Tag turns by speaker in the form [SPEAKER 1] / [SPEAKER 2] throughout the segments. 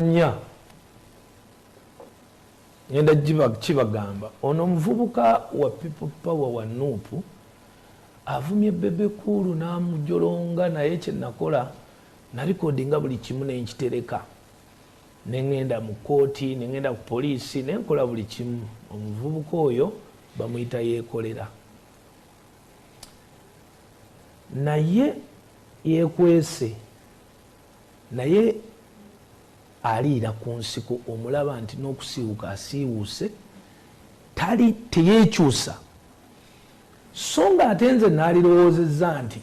[SPEAKER 1] nya ngenda kibagamba ono omuvubuka wa People Power wa Nuupu avumye Bebe Cool n'amujolonga naye kye nakola nalikodinga buli kimu n'enkitereka nengenda mu kooti nengenda ku poliisi nenkola buli kimu. Omuvubuka oyo bamuyita Yekolera naye yekwese naye aliira ku nsiko omulaba nti n'okusiiwuka asiiwuuse tali teyeekyusa so nga ate nze naalirowoozezza nti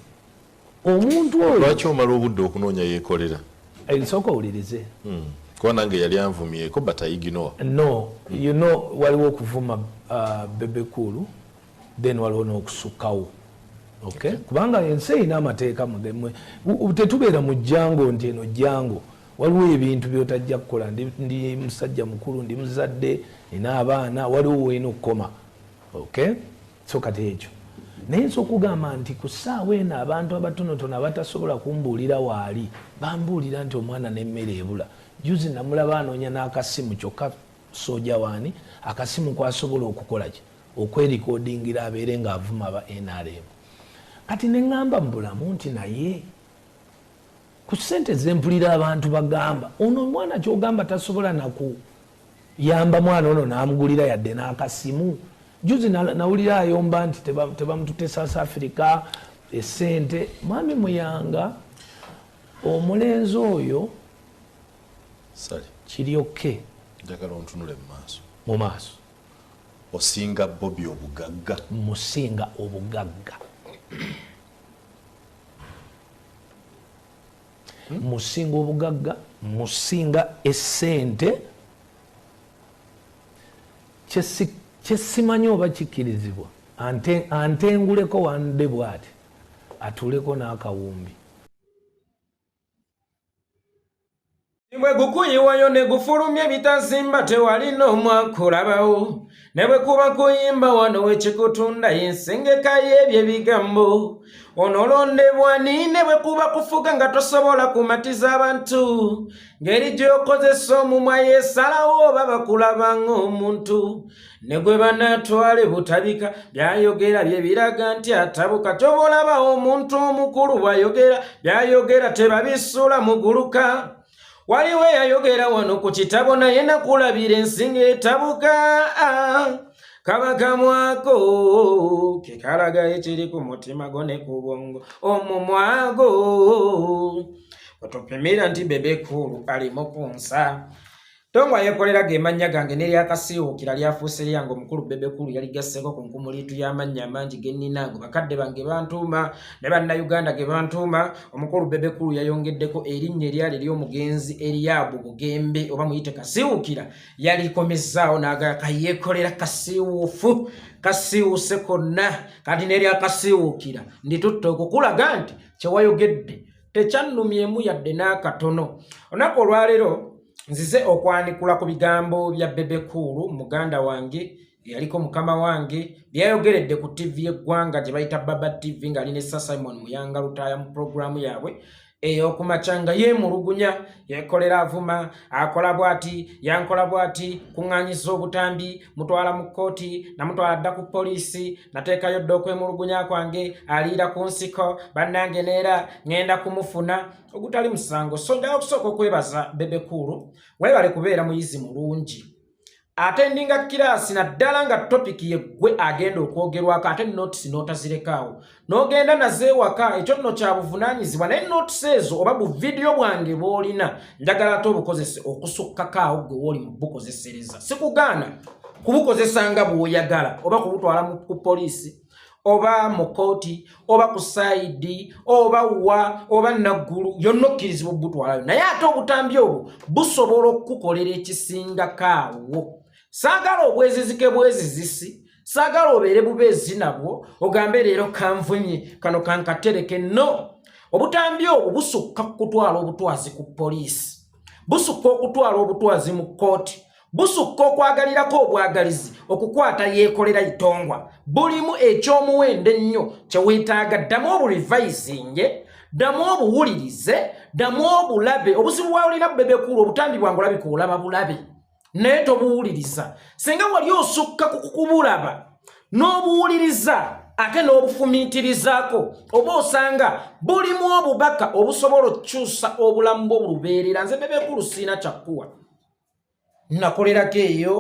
[SPEAKER 1] omuntu oyo
[SPEAKER 2] lwaki omala obudde okunoonya Yekolera
[SPEAKER 1] erisooka owulirize
[SPEAKER 2] kuba nange yali anvumyeko but I ignore.
[SPEAKER 1] No, you know waliwo okuvuma Bebe Cool then waliwo n'okusukkawo. Okay? Kubanga ensi erina amateeka mugemwe tetubeera mu jjango nti eno jjango waliwo ebintu byotajja kukola ndi musajja mukulu ndi muzadde nina abaana waliwo weina okukoma. Okay? So kati ekyo naye nsobola okugamba nti ku ssaawa eno abantu abatonotono abatasobola kumbuulira waali bambuulira nti omwana n'emmere ebula. Juzi namulaba anoonya n'akasimu kyokka soja waani akasimu kwasobola okukola ki okwerikodingira abeere ng'avuma aba NRM. Kati ne ngamba mu bulamu nti naye ku ssente zempulira abantu bagamba ono omwana kyogamba tasobola nakuyamba mwana ono n'amugulira yadde n'akasimu. Juzi nawulira ayomba nti tebamutute South Africa essente. Mwami Muyanga omulenzi oyo kiri oke
[SPEAKER 2] njagala ontunule
[SPEAKER 1] mu maaso
[SPEAKER 2] osinga Bobby obugagga
[SPEAKER 1] musinga obugagga musinga obugagga musinga essente kyesimanyi oba kikkirizibwa antenguleko wande bw'ati atuleko n'akawumbi.
[SPEAKER 3] Bwe gukuyiwayo ne gufulumya bitazimba tewali n'omu akulabawo ne bwe kuba kuyimba wano wekikutunda y'ensengeka y'ebyo ebigambo onolondebwa ni ne bwe kuba kufuga nga tosobola kumatiza abantu ngeri gy'okozesa omumwa yeesalawo oba bakulaba ng'omuntu ne gwe banatwale butabika byayogera bye biraga nti atabuka kyobolaba omuntu omukulu bw'ayogera byayogera tebabisuula muguluka. Waliwe yayogera wano ku kitabo naye nakulabira ensinga etabuka kabaka mwako kekalaga ekiri ku mutima go ne ku bwongo omumwago otopimira nti Bebe Cool alimu kunsa Tongwa Yekolera gemanya gange neri akasiiwukira lyafuuse lyange omukulu Bebe Cool yali gasseko ku nkumuliitu y'amannya amangi genninango bakadde bange bantuuma ne bannayuganda ge bantuuma. Omukulu Bebe Cool yayongeddeko erinnya eryali ery'omugenzi Eriabu Bugembe oba muyite Kasiiwukira yalikomezaawo n'agaka Yekolera kasiiwuufu kasiiwuse konna kati neri akasiiwukira nditutta okukulaga nti kyewayogedde tekyannumyemu yadde n'akatono. Olunaku olwaleero nzize okwanikula ku bigambo bya Bebe Cool muganda wange yaliko mukama wange byayogeredde ku TV eggwanga gye bayita Baba TV nga line Simon Muyanga Lutaya mu programu yaabwe ey'okumacanga yeemulugunya Yekolera avuma akola bw'ati yankola bw'ati kuŋŋaanyiza obutambi mutwala mu kkooti namutwala dda ku poliisi nateekayo dda okwemulugunya kwange aliira ku nsiko bannange neera ŋŋenda kumufuna ogutali musango. So njagala okusooka okwebaza Bebe Cool weebale kubeera muyizi mulungi ate ndinga kiraasi naddala nga topiki yeggwe agenda okwogerwako ate notisi n'otazirekawo n'ogenda nazeewaka ekyo nno kya buvunaanyizibwa naye notisi ezo oba bu vidiyo bwange bw'olina njagala ate obukozese okusukkakaawo gwe wooli mu bukozesereza sikugaana kubukozesa nga bw'oyagala oba kubutwala ku poliisi oba mu kooti oba ku saidi oba wa oba naggulu yonna okkirizibwa obutwalayo naye ate obutambi obwo busobola okukukolera ekisingakaawo. Saagala obwezizike bwezizisi saagala obeere bubeezi nabwo ogambe leero kanvunye kano kankatereke no. Obutambi obwo busukka kutwala obutwazi ku poliisi busukka okutwala obutwazi mu kooti busukka okwagalirako obwagalizi okukwata Yekolera itongwa bulimu ekyomuwendo ennyo kye weetaaga ddamu oburevisinge damu obuwulirize damu obulabe obuzibu bwawulira Bebe Cool obutambi bwangu olabika olaba bulabe naye tobuwuliriza singa wali osukka kubulaba n'obuwuliriza ate n'obufumiitirizaako oba osanga bulimu obubaka obusobola okukyusa obulamu bwo bulubeerera nze Bebe Cool sirina kyakkuwa nakolerako eyo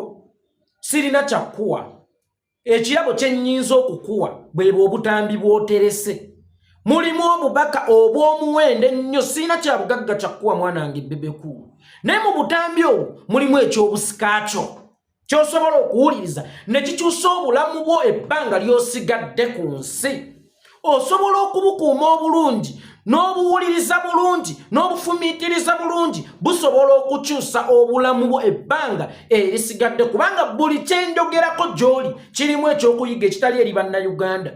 [SPEAKER 3] sirina kyakkuwa ekirabo kye nnyinza okukuwa bwebwe obutambi bw'oterese mulimu obubaka obw'omuwendo ennyo sirina kyabugagga kyakkuwa mwana wange Bebe Cool naye mu butambi obwo mulimu eky'obusikaakyo ky'osobola okuwuliriza ne kikyusa obulamu bwo ebbanga ly'osigadde ku nsi osobola okubukuuma obulungi n'obuwuliriza bulungi n'obufumiitiriza bulungi busobola okukyusa obulamu bwo ebbanga erisigadde kubanga buli kyenjogerako gy'oli kirimu ekyokuyiga ekitali eri bannayuganda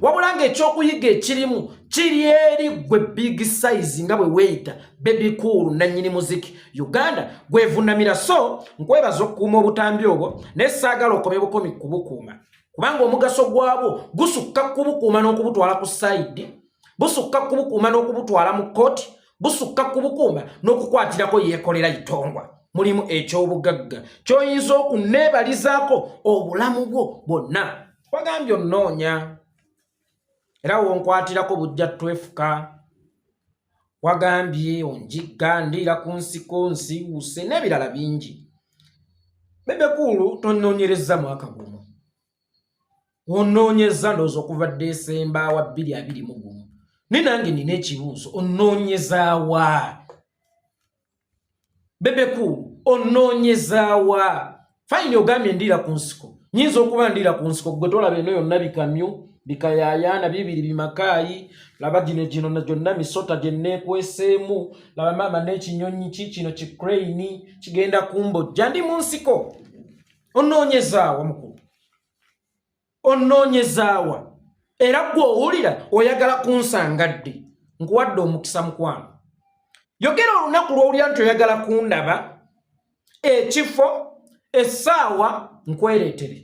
[SPEAKER 3] wabula ng'ekyokuyiga ekirimu kiri eri gwe big size nga bwe weeyita Bebe Cool nannyini muziki Uganda gwevunamira so nkwebaza okukuuma obutambi obwo naye saagala okome bukomi kubukuuma kubanga omugaso gwabwo gusukka kubukuuma n'okubutwala ku sayidi busukka kubukuuma n'okubutwala mu kooti busukka kubukuuma n'okukwatirako Yekolera itongwa mulimu eky'obugagga ky'oyinza okunneebalizaako obulamu bwo bwonna wagambye onnoonya era wonkwatirako bujja twefuka wagambye onjigga ndiira ku nsiko nsiwuse n'ebirala bingi Bebe Cool tonnoonyereza mwaka gumu onnoonyeza ndowooza okuva Desemba wa 2021 ne nange nina ekibuuzo onnoonyezaawa Bebe Cool onnoonyezaawa fayini ogambye ndiira ku nsiko nyinza okuba ndiira ku nsiko gwe tolaba eno yonna bikamyu bikayayaana bibiri bimakaayi laba gino gyonna misota gye nneekweseemu laba maama n'ekinyonyi kino kikrane kigenda kumbojja ndi mu nsiko onnoonyezaawa mukulu onnoonyezaawa era gwe owulira oyagala kunsangadde nkuwadde omukisa mukwano yogera olunaku lw'owulira nti oyagala kundaba ekifo essaawa nkwereetere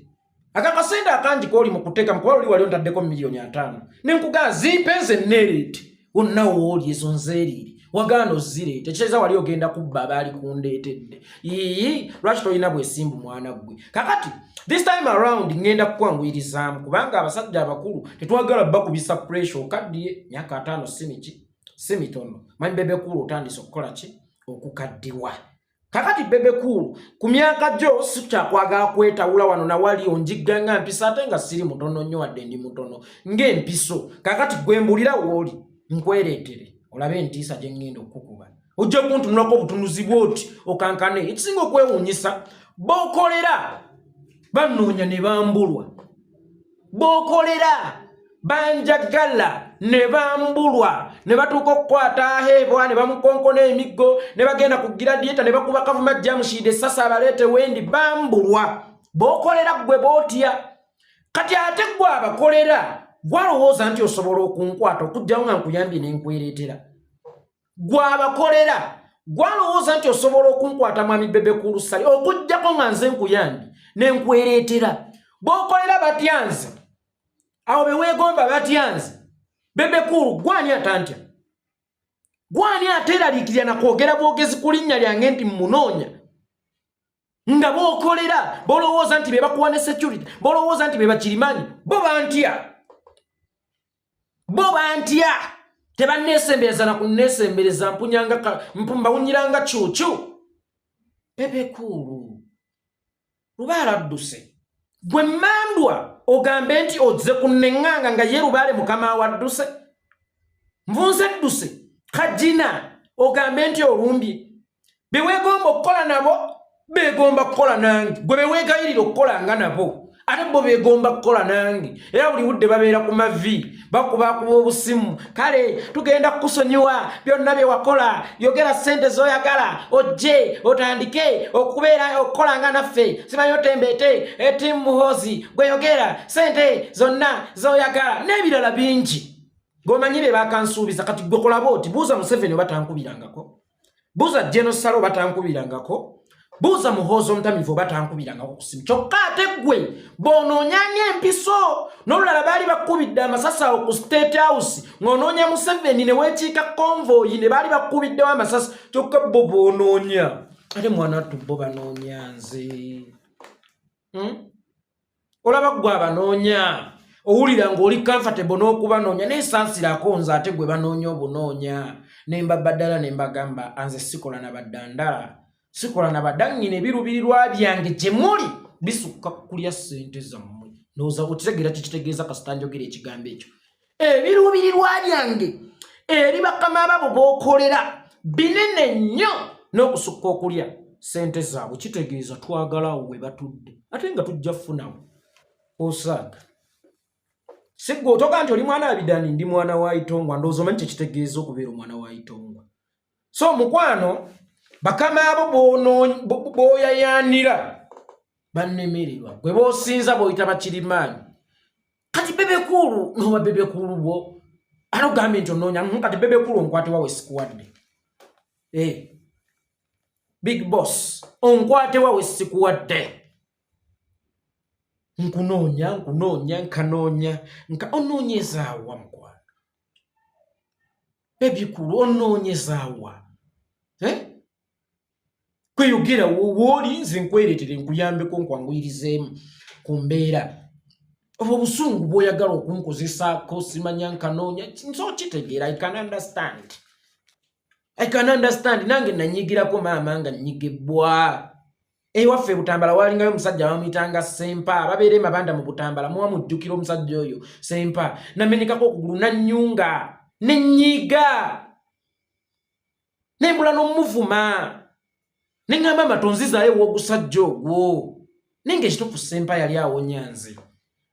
[SPEAKER 3] akakasente akangi kooli mu kuteeka mukuba luli wali ontaddeko $5,000,000 nenkugaa zimpenze neereete wonna wooli ezo nzeeriiri wagaana ozireete kyeza wali ogenda kubba abaali kundeetedde lwaki tolina bwesimbu mwana gwe kakati this time around ngenda kukwanguyirizaamu kubanga abasajja abakulu tetwagala bakubisa pressure okaddiye myaka 5 si mitono manyi Bebe Cool otandise okukola ki okukaddiwa kakati Bebe Cool ku myaka gyo si kyakwagala kwetawula wano na wali onjigga nga mpisa ate nga siri mutono nnyo wadde ndi mutono ng'empiso kakati gwe mbulira wooli nkwereetere olabe entiisa gye ngenda okukuba ojja kuntunulako obutunuzi bwoti okankane ekisinga okwewuunyisa b'okolera bannoonya ne bambulwa b'okolera banjagala ne bambulwa ne batuuka okukwata aheebwa ne bamukonkona emiggo ne bagenda kugira dieta ne bakuba kavuma jamushide sasa abaleete wendi bambulwa b'okolera gwe bootya kati ate gwe abakolera gwalowooza nti osobola okunkwata okujjawo nga nkuyambye nenkwereetera gwe abakolera gwalowooza nti osobola okunkwata mwami Bebe Cool sali okujjako nga nze nkuyambye nenkwereetera b'okolera batyanze awo beweegomba batyanze Bebe Cool gwani atantya gwani ateeraliikirira nakwogera bwogezi ku linnya lyange nti mmunoonya nga b'okolera bolowooza nti be bakuwa ne security bolowooza nti be bakirimanyi bo bantya tebanneesembereza na kunneesembereza mbawunyiranga cuucu Bebe Cool lubaala adduse gwe mmandwa ogambe nti ozze kunneŋŋanga nga ye lubaale mukama wadduse nvunze dduse kajina ogambe nti olumbye beweegomba okukola nabo beegomba kukola nange gwe beweegayirira okukolanga nabo ate bo beegomba kukola nange era buli budde babeera ku mavi bakubakuba obusimu kale tugenda kukusonyiwa byonna bye wakola yogera ssente z'oyagala ojje otandike okubeera okukolanga naffe simanyi otembeete etimu muhoozi gwe yogera ssente zonna z'oyagala n'ebirala bingi ng'omanyi be bakansuubiza kati gwe kolaba oti buuza Museveni oba tankubirangako buuza General Salo oba tankubirangako buuza muhoozi omutamiivu oba tankubirangako ku ssimu kyokka ate ggwe bw'onoonyanga empiso n'olulala baali bakubidde amasasi awo ku State House ng'onoonya Museveni ne weekiika konvoyi ne baali bakubiddewo amasasi kyokka bo bw'onoonya ate mwana wattu bo banoonya nze olaba ggwe abanoonya owulira ng'oli comfortable n'okubanoonya n'esansirako nze ate gwe banoonya obunoonya ne mbabaddala ne mbagamba anze sikola na baddandala sikola na badangine ebirubirirwa byange gye muli bisukka kulya ssente zammwe ndowooza okitegeera kikitegeeza kasita njogera ekigambo ekyo ebirubirirwa byange eri bakama babo b'okolera binene nnyo n'okusukka okulya ssente zaabwe kitegeeza twagalawo we batudde ate nga tujja funawo osaaga sigwe otoka nti oli mwana wa Bidani ndi mwana wa Itongwa ndowooza omanyi kyekitegeeza okubeera omwana wa Itongwa so mukwano bakama abo b'oyayaanira bannemererwa gwe b'osinza b'oyita bakirimaanyi kati bebekulu n'oba bebekulu bwo ate ogambe nti onoonya kati bebekulu onkwate wawe sikuwadde big boss onkwate wawe sikuwadde nkunoonya nkanoonya onoonyezaawa mukwano bebekulu onoonyezaawa kweyogera wooli nze nkwereetere nkuyambeko nkwanguyirizeemu ku mbeera obwo obusungu bw'oyagala okunkozesaako simanya nkanoonya nso okitegeera I can understand nange nanyigirako maama nga nyigibbwa ewaffe Butambala waalingayo omusajja bamuyitanga Sempa babeere mabanda mu Butambala muwa mujjukira omusajja oyo Sempa namenyekako okugulu nannyunga nenyiga nembula n'omuvuma nengamba matonzizaayo w'ogusajja ogwo ninga ekituufu Sempa yali awonya nze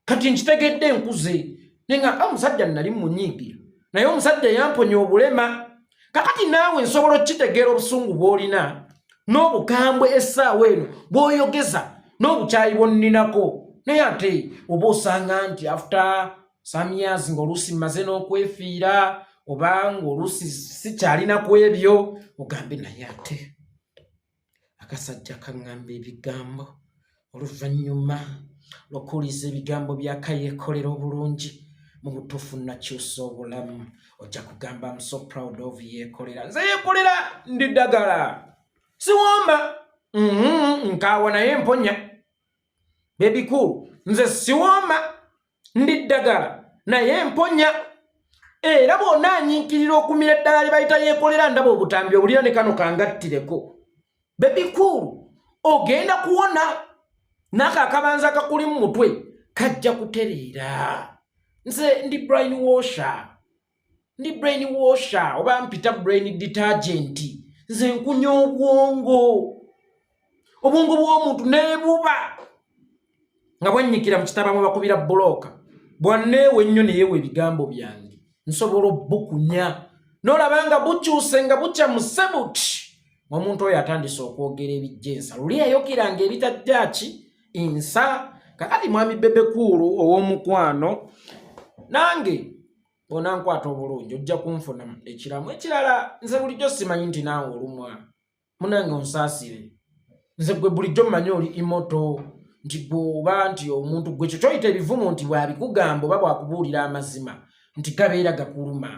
[SPEAKER 3] kati nkitegedde nkuze nenga omusajja nali munyiigira naye omusajja yamponya obulema kakati naawe nsobola okitegeera obusungu bw'olina n'obukambwe essaawa eno bw'oyogeza n'obukyayi bw'onninako naye ate oba osanga nti after some years ng'oluusi mmaze n'okwefiira oba ng'oluusi sikyalina ku ebyo ogambe naye ate akasajja kaŋŋamba ebigambo oluvannyuma lw'okuwuliza ebigambo bya Yekolera obulungi mu butuufu nakyusa obulamu ojja kugamba I'm so proud of Yekolera nze Yekolera ndi ddagala siwooma nkaawa naye mponya bebikulu nze siwooma ndi ddagala naye mponya era bwonna anyiikirira okumira eddala lye bayita Yekolera ndaba obutambi obulira ne kano kangattireko bebikulu ogenda kuwona n'ako akabanza kakuli mu mutwe kajja kutereera nze ndi ndi brain washer oba mpita brain detergent nze nkunya obwongo bw'omuntu neebuba nga bwannyikira mu kitaba mwe bakubira bbulooka bwanneewe ennyo neyeewa ebigambo byange nsobola obbukunya n'olabanga bukyuse nga bukya mu sebuti omuntu oyo atandise okwogera ebijjensa luli yayogiranga ebitajjaki insa kakati mwami bebekulu ow'omukwano nange onankwata obulungi ojja kunfuna ekiramu ekirala nze bulijjo simanyi nti naawe olumwa munange onsaasire nze gwe bulijjo mmanyi oli imoto nti gwoba nti omuntu gwe kyo kyoyita ebivumu nti bwabikugamba oba bwakubuulira amazima nti gabeera gakuluma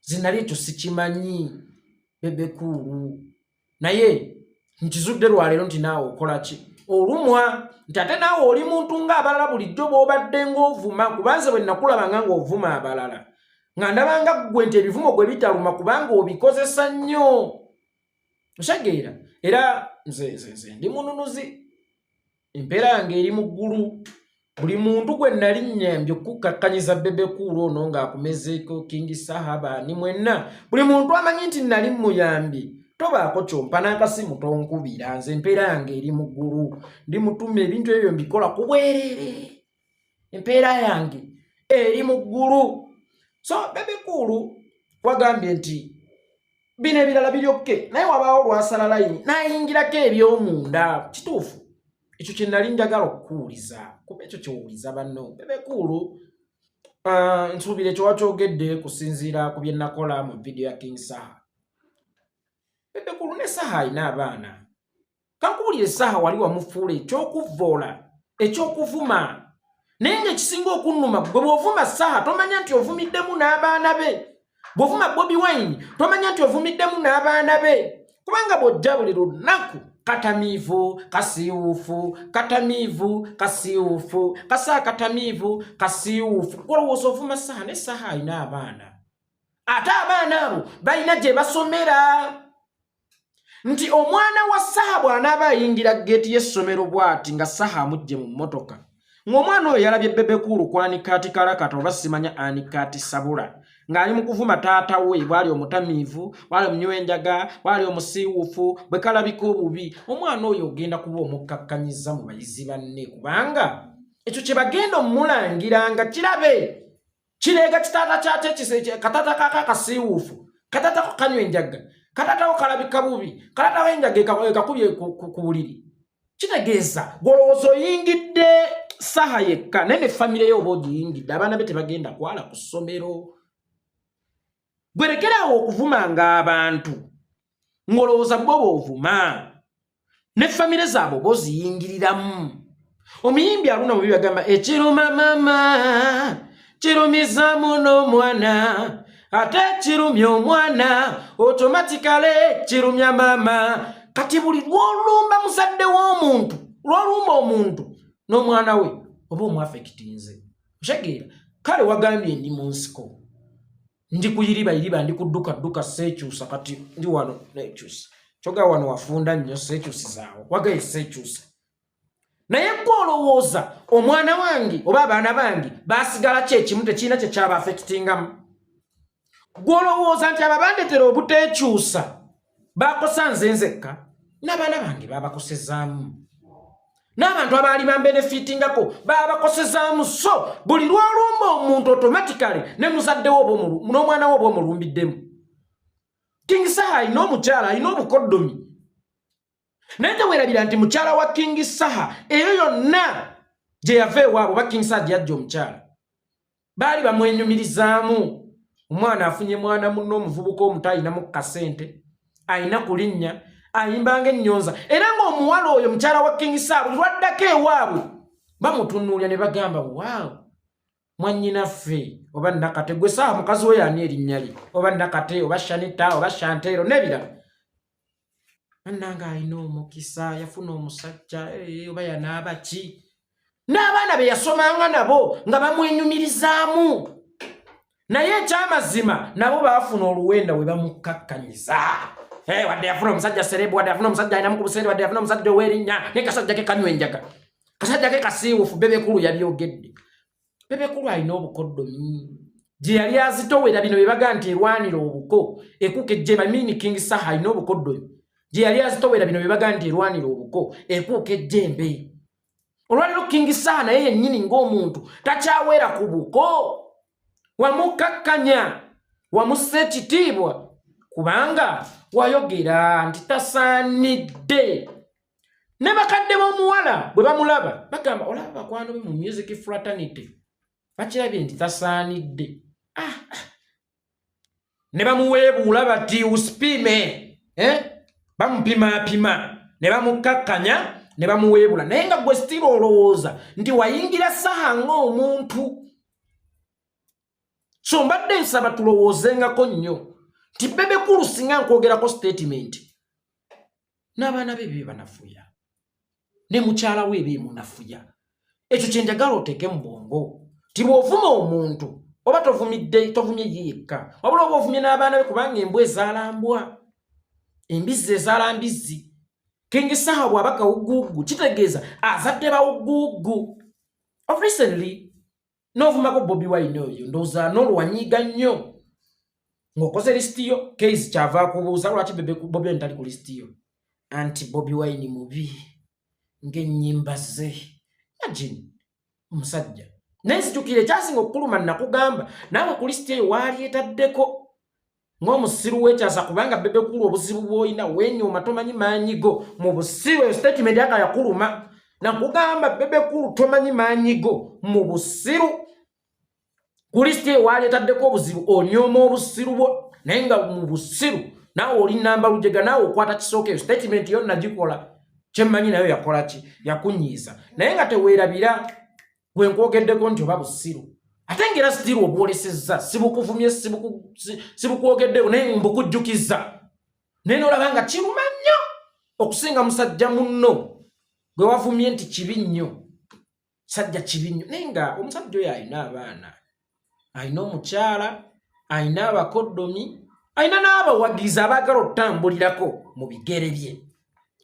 [SPEAKER 3] nze nali ekyo sikimanyi bebekulu naye nkizudde lwaleero nti naawe okola ki olumwa nti ate naawe oli muntu ng'abalala bulijjo bw'obadde ng'ovuma kubanze bwe nakulabanga ng'ovuma abalala nga ndabanga ggwe nti ebivumo gwe bitaluma kubanga obikozesa nnyo osegeera era nze ndi mununuzi empeera yange eri mu ggulu buli muntu gwe nali nnyambye okukakkanyiza bebekulu ono ng'akumezeeko King Sahaba ni mwenna buli muntu amanyi nti nali muyambi tobaako kyompa n'akasimu tonkubira nze empeera yange eri mu ggulu ndi mutuma ebintu ebyo mbikola ku bwerere empeera yange eri mu ggulu so bebekulu wagambye nti bino ebirala biryokke naye wabaawo lwasala layini n'ayingirako eby'omunda kituufu ekyo kye nali njagala okukuwuliza kuba ekyo kyowuliza banno bebekulu nsuubira ekyo wakyogedde kusinziira ku bye nakola mu vidiyo ya King Saha bebekulu ne Saha alina abaana kankubulire saha wali wamufuula ekyokuvoola ekyokuvuma naye ng'ekisinga okunnuma gwe bw'ovuma saha tomanya nti ovumiddemu n'abaana be bw'ovuma Bobi Wine tomanya nti ovumiddemu n'abaana be kubanga bw'ojja buli lunaku katamiivu kasiiwuufu katamiivu kasiiwuufu kasa katamiivu kasiiwuufu olowooza ovuma saha ne saha alina abaana ate abaana abo balina gye basomera nti omwana wa saha bw'anaaba ayingira geeti y'essomero bw'ati nga saha amugye mu mmotoka ng'omwana oyo yalabye Bebe Cool kwanika ati kalakata oba simanya anika ati sabula ng'ali mu kuvuma taata we bwali omutamiivu bwali omunywenjaga bwali omusiiwuufu bwe kalabika obubi omwana oyo ogenda kuba omukkakkanyiza mu bayizi banne kubanga ekyo kye bagenda omulangiranga kirabe kireega kitaata kyakyo katata kaka kasiiwuufu katata ko kanywenjaga katata ko kalabika bubi katata w'enjaga ekakubye ku buliri kitegeeza golowooza oyingidde saha yekka naye ne famire yo oba ogiyingidde abaana be tebagenda kwala ku ssomero gwerekerawo okuvumanga abantu ng'olowooza bwoba ovuma ne famire zaabwe oba oziyingiriramu omuyimbi aluna mu bibagamba ekiruma mama kirumiza muno omwana ate kirumya omwana automatically kirumya mama kati buli lw'olumba muzadde w'omuntu lw'olumba omuntu n'omwana we oba omwafekitinze oshageera kale wagambye ndi mu nsiko ndi kuyiriba ndi kudduka seekyusa kati ndi wano neekyusa kyoga wano wafunda nnyo seekyusi zaawo wagaye seekyusa naye gw'olowooza omwana wange oba abaana bange baasigala ki ekimu tekirina kye kyabaafekitingamu gw'olowooza nti ababandetera obuteekyusa baakosa nze nzekka n'abaana bange baabakosezaamu n'abantu abaali bambenefitingako baabakosezaamu so buli lw'olumba omuntu automatically ne muzadde wo n'omwana wo oba omulumbiddemu King Saha alina omukyala alina obukoddomi naye teweerabira nti mukyala wa King Saha eyo yonna gye yava ewaabwe oba King Saha gye yajja omukyala baali bamwenyumirizaamu omwana afunye mwana munno omuvubuka omuto alinamu kasente alina kulinnya ayimbanga ennyonza era ng'omuwala oyo mukyala wa King Saha buli lwaddako ewaabwe bamutunuulya ne bagamba waawo mwannyinaffe oba Nakate gwe Saha mukazi we yaani erinnya lye oba Nakate oba Shanita oba Shantero n'ebirala annanga alina omukisa yafuna omusajja oba yanaaba ki n'abaana be yasomanga nabo nga bamwenyumirizaamu naye ekyamazima nabo baafuna oluwenda we bamukkakkanyiza wadde yafuna omusajja serebu wadde yafuna omusajja alinamu ku busente wadde yafuna omusajja ow'erinnya naye kasajja ke kanywenjaga kasajja ke kasiiwuufu Bebe Cool yabyogedde Bebe Cool alina obukoddomi gye yali azitowera bino bye baga nti erwanira obuko ekuuka ejjembe mini King Saha alina obukoddomi gye yali azitowera bino bye baga nti erwanira obuko ekuuka ejjembe olwaliro King Saha naye yennyini ng'omuntu takyawera ku buko wamukakkanya wamussa ekitiibwa kubanga wayogera nti tasaanidde ne bakadde b'omuwala bwe bamulaba bagamba olaba bakwano be mu music fraternity bakirabye nti tasaanidde ne bamuweebuula bati usipime bamupimaapima ne bamukkakkanya ne bamuweebula naye nga gwe sitira olowooza nti wayingira Saha ng'omuntu so mbadde nsaba tulowoozengako nnyo nti Bebe Cool singa nkwogerako statement n'abaana be be banafuya ne mukyala we be munafuya ekyo kye njagala oteeke mu bwongo ti bw'ovuma omuntu oba tovumye ye yekka wabula oba ovumye n'abaana be kubanga embwa ezaalambwa embizzi ezaalambizzi King Saha bw'aba kawuguugu kitegeeza azadde bawuguugu of recently n'ovumako Bobi Wine oyo ndowooza n'olwanyiiga nnyo ng'okoze lisitiyo case kyava kubuuza lwaki Bobi Wine tali ku lisitiyo anti Bobi Wine mubi ng'ennyimba ze imagine omusajja naye nzijukire ekyasinga okukuluma nakugamba naawe ku lisitiyo eyo waali etaddeko ng'omusiru w'ekyasa kubanga Bebe Cool obuzibu bw'olina wenyooma tomanyi maanyigo mu busiru statement yaka yakuluma nakugamba Bebe Cool tomanyi maanyigo mu busiru ku lisitiyo waali etaddeko obuzibu onyooma obusiru bwo naye nga mu busiru naawe oli namba lujega naawe okwata kisooka eyo statement yo nagikola kyemmanyi nayo yakola ki yakunyiiza naye nga teweerabira gwe nkwogeddeko nti oba busiru ate ngera sitiru obwolesezza sibukuvumye sibukwogeddeko naye mbukujjukiza naye n'olaba nga kiruma nnyo okusinga musajja munno gwe wavumye nti kibi nnyo sajja kibi nnyo naye nga omusajja oyo alina abaana alina omukyala alina abakoddomi alina n'abawagizi abaagala okutambulirako mu bigere bye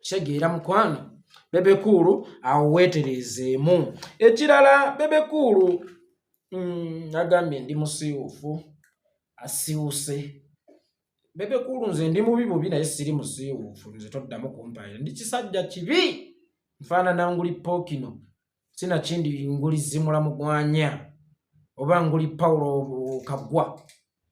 [SPEAKER 3] kitegeera mukwano Bebe Cool awo weetereezeemu ekirala Bebe Cool agambye ndi musiiwuufu asiiwuse Bebe Cool nze ndi mubi bubi naye siri musiiwuufu nze toddamu kumpaira ndi kisajja kibi nfaanana nguli Pookino sinakindi nguli Zimula Mugwanya oba nguli Paulo Kaggwa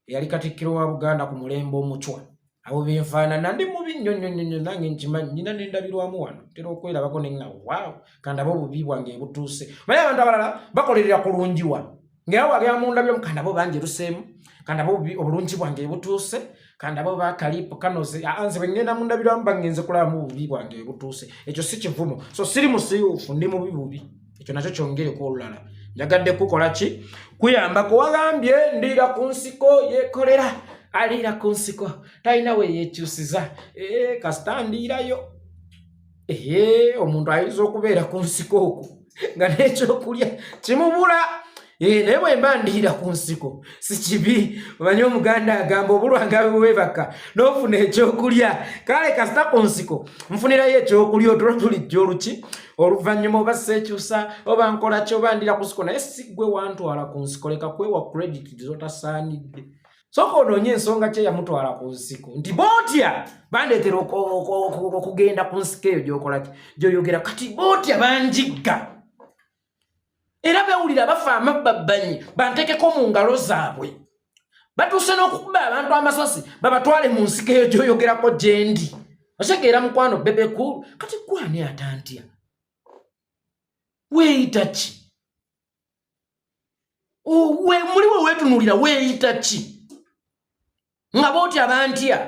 [SPEAKER 3] eyali katikkiro wa Buganda ku mulembe omucwa abo benfaanana ndi mubi nnyo nange nkimanyi nina n'endabirwamu wano tera okwerabako ne nga waawo kandaba obubi bwange butuuse naye abantu abalala bakolerera kulungiwa ngera wagera mu ndabiro kandaba banjeruseemu kandaba obulungi bwange butuuse kandaba bakalipo kanoze anze bengenda mu ndabiro bangenze kulamu obubi bwange butuuse ekyo si kivumo so siri musiiwuufu ndi mubi bubi ekyo nakyo kyongereko olulala njagadde kukola ki kuyambako wagambye ndiira ku nsiko Yekolera aliira ku nsiko talina we yeekyusiza kasita ndiirayo omuntu ayinza okubeera ku nsiko okwo nga n'ekyokulya kimubula naye bwemba ndiira ku nsiko si kibi omanyi omuganda agamba obulwanga bwebaka n'ofuna ekyokulya kale kasita ku nsiko nfunirayo ekyokulya otulo tulijja oluki oluvannyuma oba seekyusa oba nkola ki oba ndira ku nsiko naye si gwe wantwala ku nsiko leka kwewa credit zotasaanidde soko onoonye ensonga kye yamutwala ku nsiko nti bootya bandeetera okugenda ku nsiko eyo gyokola ki gyoyogera kati bootya banjigga era bewulira bafa amababbanyi bantekeko mu ngalo zaabwe batuuse n'okukuba abantu amasasi babatwale mu nsiko eyo gyoyogerako gyendi otegeera mukwano Bebe Cool kati gwani atantya weeyita ki muli we weetunuulira weeyita ki nga bootya bantya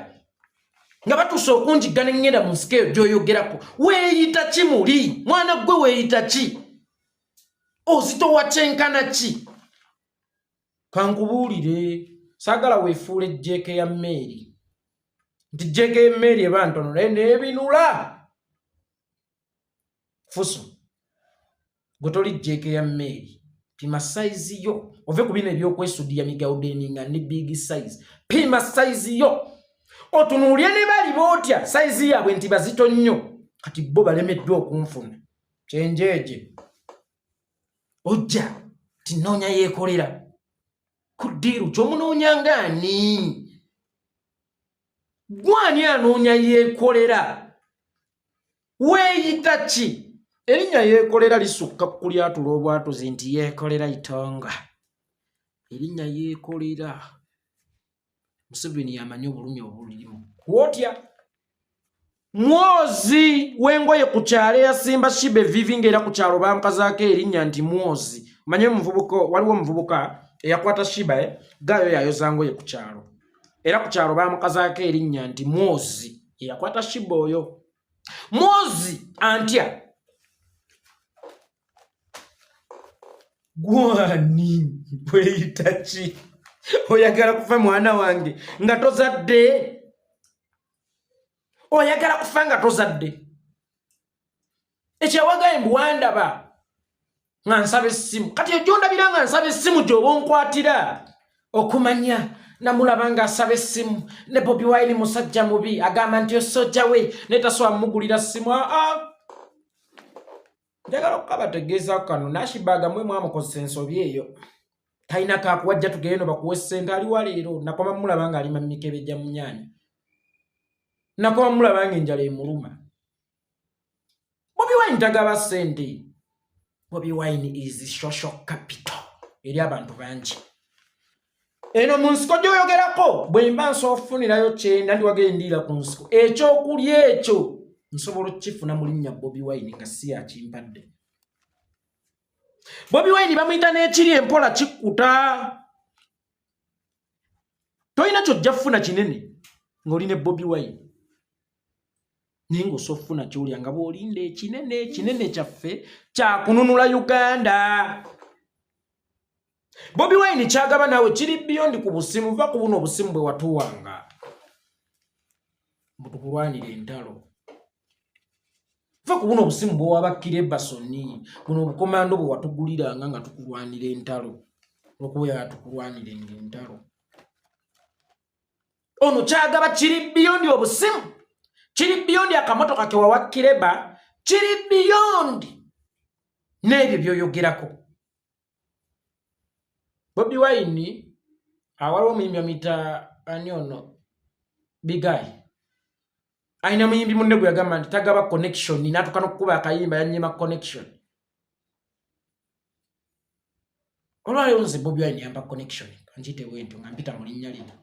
[SPEAKER 3] nga batuuse okunjigga ne ngenda mu nsiko eyo gyoyogerako weeyita ki muli mwana gwe weeyita ki ozitowa kyenkana ki kankubuulire saagala weefuula ejjeeke ya mmeeri nti jjeeke y'emmeeri eba ntono naye n'ebinula fuso gwe toli jjeeke ya mmeeri pima sayizi yo ove ku bino ebyokwesuddiya migawudeninga ne big size pima sayizi yo otunuulye ne bali bootya sayizi yaabwe nti bazito nnyo kati bo balemeddwa okunfuna kyenjeeje ojja tinoonya Yekolera ku ddiiru ky'omunoonya ngaani gwani anoonya Yekolera weeyita ki erinnya Yekolera lisukka ku lyatula obwatuzi nti Yekolera itonga erinnya Yekolera Museveni yamanyi obulumi obulimu kwotya mwozi w'engoye ku kyalo eyasimba shibe vivi ng'era ku kyalo bamukazaako erinnya nti mwozi manye omuvubuka waliwo omuvubuka eyakwata shiba gayo yayoza ngoye ku kyalo era ku kyalo bamukazaako erinnya nti mwozi eyakwata shiba oyo mwozi antya gwani weeyita ki oyagala kufa mwana wange nga tozadde oyagala kufa nga tozadde ekyawagaye mbu wandaba nga nsaba essimu kati ejjo ndabira nga nsaba essimu gy'oba onkwatira okumanya namulaba nga asaba essimu ne Bobi Wine musajja mubi agamba nti osojja we netasobola mugulira ssimu njagala okukabategeeza kano nashibaga mwe mwamukozesa ensobi eyo talina kakuwajja tugende bakuwa essente aliwa leero nakoma mulaba nga alima mikebe gya munyanya nakoma mulaba nga enjala emuluma Bobi Wine tagaba ssente Bobi Wine is social capital eri abantu bangi eno mu nsiko gyoyogerako bwe mba nsofunirayo kyenda ndi wagendiira ku nsiko ekyokulya ekyo nsobola okifuna mu linnya Bobi Wine nga si yakimpadde Bobi Wine bamuyita n'ekiri empola kikuta tolina kyojja kufuna kinene ng'oli ne Bobi Wine ningo sofuna kyolya nga bw'olinda ekinene kyaffe kya kununula Uganda. Bobi Wine kyagaba nawe kiri beyond ku busimu, va ku buno obusimu bwe watuwanga mutukulwanira entalo. Va ku buno obusimu bwe wabakira Basoni, buno obukomando bwe watuguliranga nga tukulwanira entalo okubeera tukulwanira entalo. Ono kyagaba kiri beyond obusimu, kiri beyond akamotoka ke wawakireba, kiri beyond n'ebyo byoyogerako. Bobi Wine awaliwo muyimbi amita ani ono Bigai aina muyimbi munne gwe yagamba nti tagaba connection n'atuuka n'okukuba akayimba yannyima connection. Olwaleero nze Bobi Wine yampa connection kanjite bwentyo nga mpita mu linnya lino.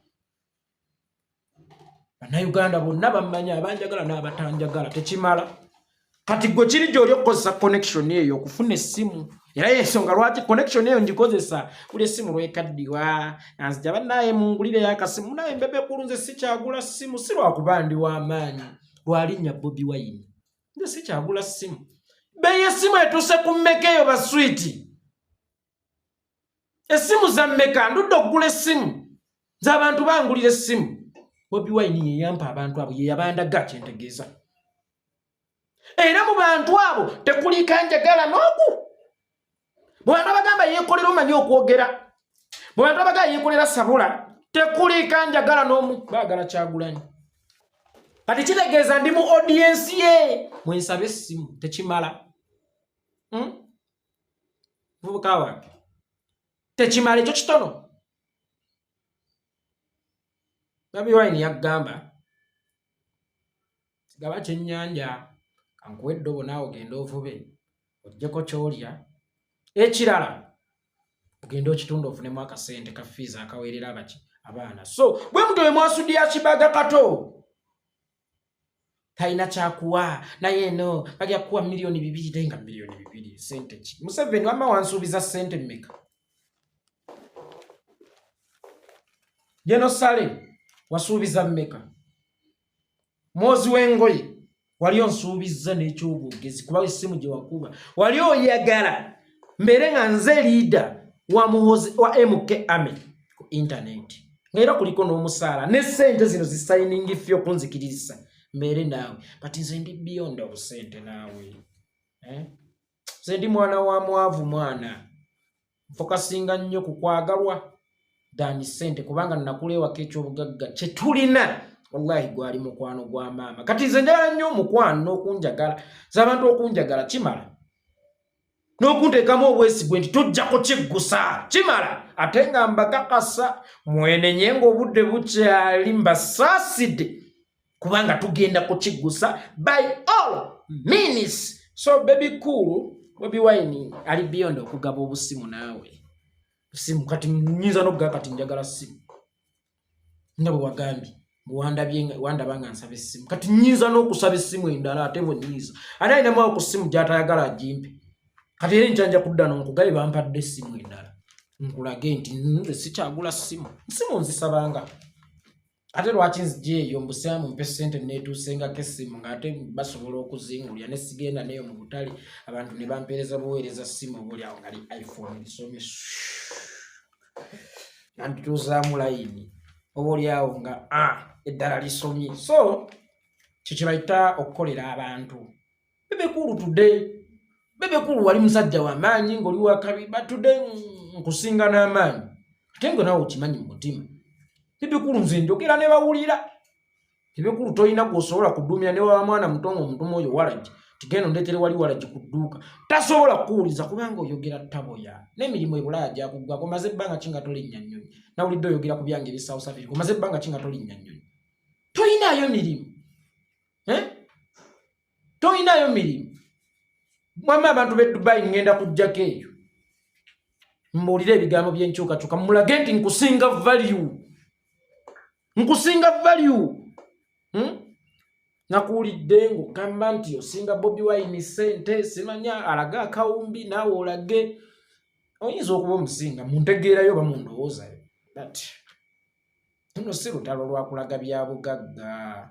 [SPEAKER 3] Bannayuganda bonna bamanya, abanjagala n'abatanjagala tekimala. Kati gwe kiri gy'oli okukozesa connection eyo okufuna essimu. Era y'ensonga lwaki connection eyo ngikozesa buli essimu lwekaddiwa nanzija bannaye mungulire y'akasimu naye Bebe Cool nze sikyagula ssimu si lwakuba ndi w'amaanyi lwalinnya Bobi Wine. Nze sikyagula ssimu. Bei y'essimu etuuse ku mmeka eyo baswiti? Essimu za mmeka? Ndudde okugula essimu z'abantu bangulira essimu. Bobi Wine ye yampa abantu abo ye yabandaga kyentegeeza. Era mu bantu abo tekuli kanjagala n'oku. Bw'abantu abagamba Yekolera omanyi okwogera, bw'abantu abagamba Yekolera sabula, tekuli kanjagala n'omu. Baagala Kyagulanyi. Kati kitegeeza ndi mu audience ye mwensabe essimu tekimala. Vubuka wange tekimala ekyo kitono. Bobi Wine yagamba sigaba kyennyanja kankuwe eddobo naawe ogenda ovube oggyeko kyolya. Ekirala ogenda okitunda ofunemu akasente ka fees akaweerera abaana. So bwe muto we mwasudde akibaga kato talina kyakuwa naye no bajja kuwa milioni 2 tenga milioni 2 sente ki? Museveni wamma wansuubiza sente mmeka? Jeno Sale wasuubiza mmeka? Mwozi w'engoye wali onsuubiza n'ekyobwogezi kuba essimu gye wakuba wali oyagala mbere nga nze leader wa muhozi wa MK Ame ku internet ngera kuliko n'omusaala ne sente zino zi signing fee okunzikiriza mbere naawe but nze ndi beyond obusente naawe nze ndi mwana wa mwavu mwana fokasinga nnyo ku kwagalwa dani sente kubanga nakuleewako ekyobugagga kye tulina. Wallahi gwali mukwano gwa maama. Kati nze njagala nnyo omukwano n'okunjagala z'abantu okunjagala kimala n'okunteekamu obwesigwe nti tojjako kiggusa kimala ate nga mbakakasa mwenenye ng'obudde bukyali mbasaasidde kubanga tugenda kukiggusa by all means. So Bebe Cool Bobi Wine ali beyond okugaba obusimu naawe simu kati nyinza n'okugaba kati njagala simu nga bwe wagambye wandabanga nsaba essimu kati nyinza n'okusaba essimu endala ate bwe nyiza ate ayinamu awo ku ssimu gy'atayagala agimpe kati era nkyanja kudda n'onkugabe bampadde essimu endala nkulage nti nze sikyagula ssimu nzisabanga ate lwaki nzija eyo mbusaamu mpe ssente neetuusengako essimu ng'ate basobola okuzingulya ne sigenda neyo mu butale abantu ne bampeereza buweereza ssimu obulyawo ngali iPhone lisomye nandituuzaamu layini obolyawo nga eddala lisomye. So kye bayita okukolera abantu. Bebe Cool tudde Bebe Cool wali musajja w'amaanyi ng'oli wakabi batudde nkusinga n'amaanyi ate nga naawe okimanyi mu mutima. Bebe Cool nze njogera ne bawulira. Bebe Cool toyina gw'osobola kudumya ne wa mwana mutongo omutumu oyo Waragi tigendo ndeetere wali Waragi ku dduuka tasobola kuwuliza kubanga oyogera taboya n'emirimu ebulaya gyakuggwako maze ebbanga kinga tolinnya nnyonyi nawulidde oyogera ku byange ebi South Africa maze ebbanga kinga tolinnya nnyonyi. Toyinaayo mirimu toyinaayo mirimu. Mwama abantu b'e Dubai ngenda kujjako eyo mbuulire ebigambo by'enkyukakyuka mulage nti nkusinga value nakuwulidde ng'ogamba nti osinga Bobi Wine sente simanya alaga akawumbi naawe olage oyinza okuba omusinga muntegeerayo oba mundowoozayo but luno si lutalo lwakulaga bya bugagga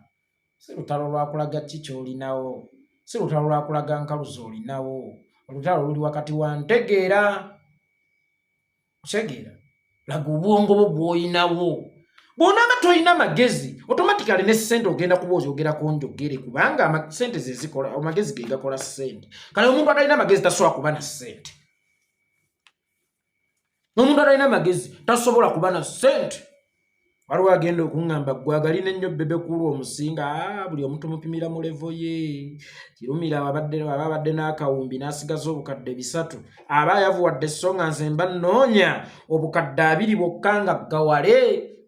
[SPEAKER 3] si lutalo lwakulaga kicho olinawo si lutalo lwakulaga nkaluzo olinawo olutalo luli wakati wa ntegeera kutegeera laga obwongo bwo bw'olinawo bw'onanga tolina magezi automatically ne ssente ogenda kuba oyogerako njogere kubanga ssente ze zikola amagezi ge gakola ssente kale omuntu atalina magezi tasobola kuba na ssente n'omuntu atalina magezi tasobola kuba na ssente waliwo agenda okuŋŋamba gwagalina ennyo Bebe Cool omusinga buli omuntu mupimira mu levo ye kirumira ababadde n'akawumbi n'asigaza obukadde 3 aba yavuwadde essonga nze mba nnoonya obukadde 2 bwokka nga gawale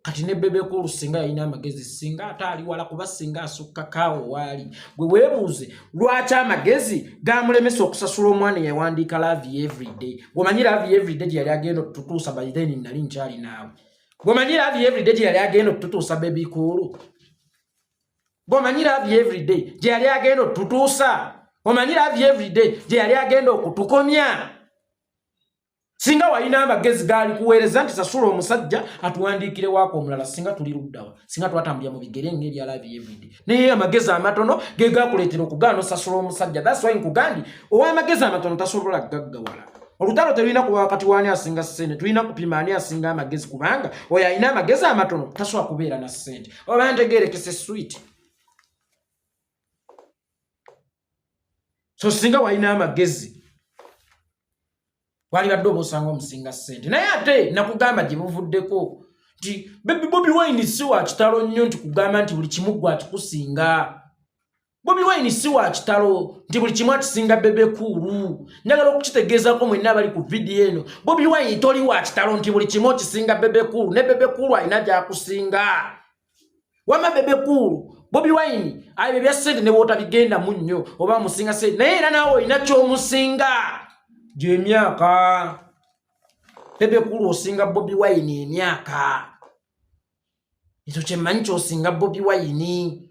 [SPEAKER 3] kati ne Bebe Cool singa yalina amagezi singa ate ali wala kuba singa asukka kaawo waali gwe weebuuze lwaki amagezi gamulemesa okusasula omwana yawandiika love everyday gwomanyi love everyday gye yali agenda okututuusa by then nali nkyali naawe gwomanyi love everyday gye yali agenda okututuusa Bebe Cool gwomanyi love everyday gye yali agenda okututuusa omanyi love everyday gye yali agenda okutukomya singa walina amagezi gaali kuweereza nti sasula omusajja atuwandiikire waako omulala singa tuli luddawa singa twatambulira mu bigere ng'erya love everyday naye amagezi amatono ge gakuleetera okugaana osasula omusajja that's why nkugambye ow'amagezi amatono tasobola gaggawala olutalo terulina kuba wakati wani asinga ssente tulina kupima ani asinga amagezi kubanga oyo alina amagezi amatono tasobola kubeera na ssente oba ntegeerekese sweet so singa walina amagezi wali badde obosanga omusinga ssente naye ate nakugamba gye buvuddeko nti Bobi Wine si wa kitalo nnyo nti kugamba nti buli kimu gwakikusinga Bobi Wine si wa kitalo nti buli kimu atisinga Bebe Cool njagala okukitegeezako mwenna abali ku vidiyo eno Bobi Wine toli wa kitalo nti buli kimu okisinga Bebe Cool ne Bebe Cool alina gy'akusinga wama Bebe Cool Bobi Wine ayo bya ssente ne bw'otabigenda mu nnyo oba musinga ssente naye era naawe olina ky'omusinga emyaka Bebe Cool osinga Bobi Wine emyaka ekyo kyemmanyi ky'osinga Bobi Wine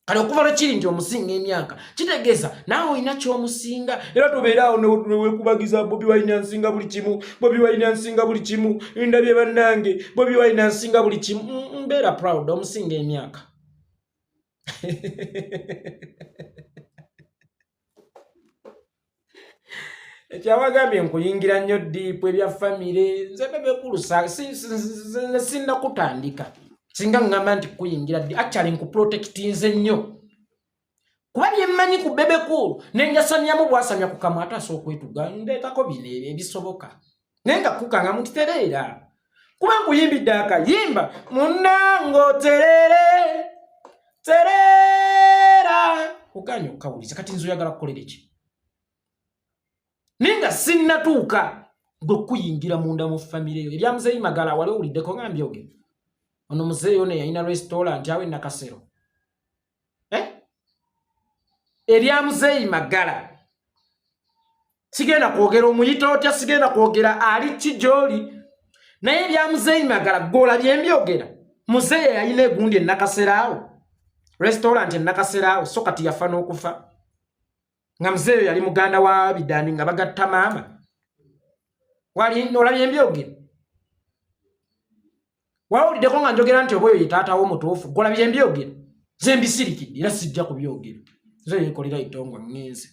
[SPEAKER 3] kale okuva lwekiri nti omusinga emyaka kitegeeza naawe olina ky'omusinga era tobeeraawo neweekubagiza Bobi Wine ansinga buli kimu Bobi Wine ansinga buli kimu ndabye bannange Bobi Wine ansinga buli kimu mbeera proud omusinga emyaka ekyawagambye nkuyingira nnyo diipu ebya famire nze Bebe Cool sinna kutandika singa ngamba nti kuyingira ddi actually nkuprotectinze nnyo kuba byemmanyi ku Bebe Cool nenjasamyamu bwasamya ku kamwe ate asooka okwetuga ndeetako bino ebisoboka naye nga kukanga mutitereera kuba nkuyimbidde akayimba munnango terere tereera oganya okawuliza kati nze oyagala kukolera eki ninga sinnatuuka gwekuyingira munda mu famire eyo ebya muzeeyi Magala wali owuliddeko nga mbyogera ono muzeeyi ono yalina restaurant awe Nakasero erya muzeeyi Magala sigenda kwogera omuyita otya sigenda kwogera ali kijoli naye ebya muzeeyi Magala gwolabye mbyogera muzeeyi yalina egundi Nakasero awo restaurant Nakasero awo so kati yafa n'okufa nga muzeeyi yali muganda wa Bidani nga bagatta maama wali nolabye mbyogera wawuliddeko nga njogera nti oba oyo ye taata w'omutuufu golabye mbyogera ze mbisirikidde era sijja kubyogera ze Yekolera itongwa ngenze